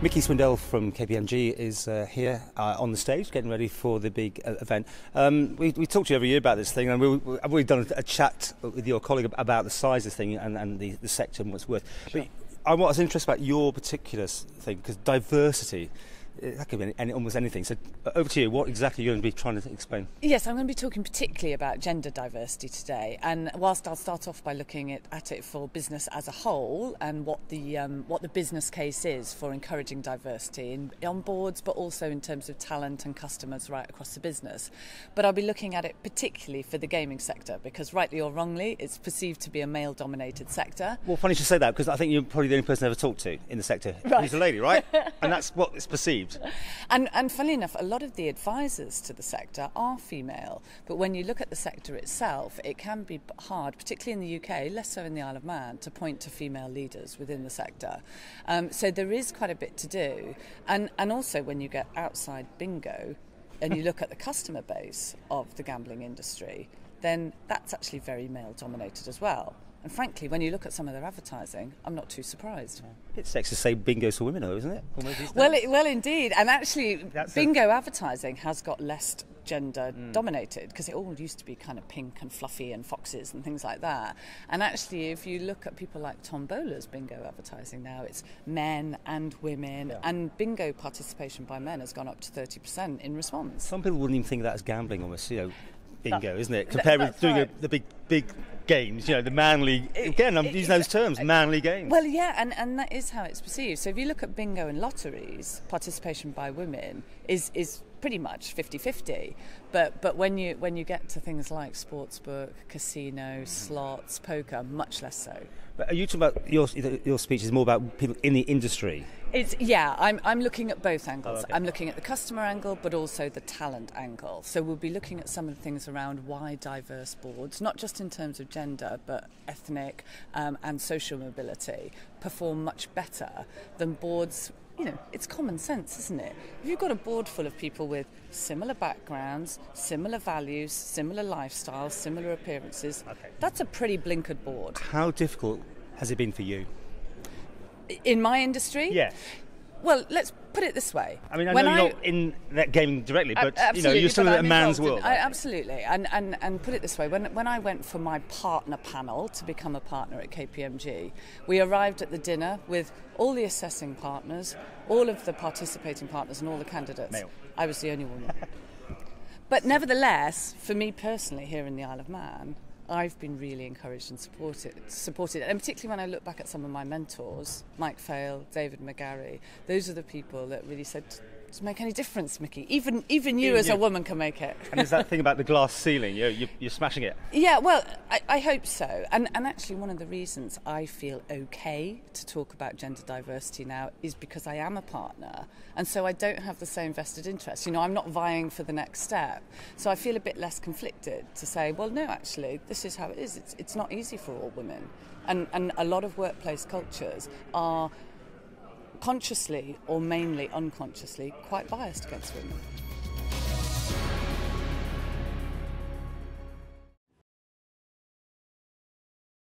Micky Swindale from KPMG is here on the stage, getting ready for the big event. We talk to you every year about this thing, and we've done a chat with your colleague about the size of this thing and the sector and what it's worth. Sure. But I was interested about your particular thing, because diversity, that could be almost anything. So over to you, what exactly are you going to be trying to explain? Yes, I'm going to be talking particularly about gender diversity today. And whilst I'll start off by looking at it for business as a whole and what the business case is for encouraging diversity on boards, but also in terms of talent and customers right across the business. But I'll be looking at it particularly for the gaming sector, because rightly or wrongly, it's perceived to be a male-dominated sector. Well, funny you should say that, because I think you're probably the only person I've ever talked to in the sector who's a lady, right? And that's what it's perceived. And funnily enough, a lot of the advisors to the sector are female, but when you look at the sector itself, it can be hard, particularly in the UK, less so in the Isle of Man, to point to female leaders within the sector. So there is quite a bit to do. And also when you get outside bingo and you look at the customer base of the gambling industry, then that's actually very male dominated as well. And frankly, when you look at some of their advertising, I'm not too surprised. It's sexist to say bingo's for women, though, isn't it? Well, indeed. And actually, bingo advertising has got less gender dominated, because it all used to be kind of pink and fluffy and foxes and things like that. And actually, if you look at people like Tom Bowler's bingo advertising now, it's men and women, and bingo participation by men has gone up to 30% in response. Some people wouldn't even think of that as gambling, almost, bingo, isn't it? Compared with doing the big games, the manly, again, I'm using those terms, manly games. Well, yeah, and that is how it's perceived. So if you look at bingo and lotteries, participation by women is pretty much 50-50. But when you get to things like sportsbook, casino, slots, poker, much less so. But are you talking about your speech is more about people in the industry? I'm looking at both angles. Oh, okay. I'm looking at the customer angle, but also the talent angle. So we'll be looking at some of the things around why diverse boards, not just in terms of gender, but ethnic and social mobility, perform much better than boards. It's common sense, isn't it? If you've got a board full of people with similar backgrounds, similar values, similar lifestyles, similar appearances, that's a pretty blinkered board. How difficult has it been for you? In my industry? Yes. Well, let's put it this way. I mean, I know you're not in that gaming directly, but you're still in a man's world. Absolutely. And put it this way, when I went for my partner panel to become a partner at KPMG, we arrived at the dinner with all the assessing partners, all of the participating partners and all the candidates. Male. I was the only woman. But nevertheless, for me personally here in the Isle of Man, I've been really encouraged and supported, and particularly when I look back at some of my mentors, Mike Fail, David McGarry, those are the people that really said, does it make any difference, Micky? Even you as a woman can make it. And there's that thing about the glass ceiling, you're smashing it. Yeah, well, I hope so. And actually one of the reasons I feel okay to talk about gender diversity now is because I am a partner, and so I don't have the same vested interest. I'm not vying for the next step. So I feel a bit less conflicted to say, well, no, actually, this is how it is. It's not easy for all women. And a lot of workplace cultures are consciously or mainly unconsciously quite biased against women.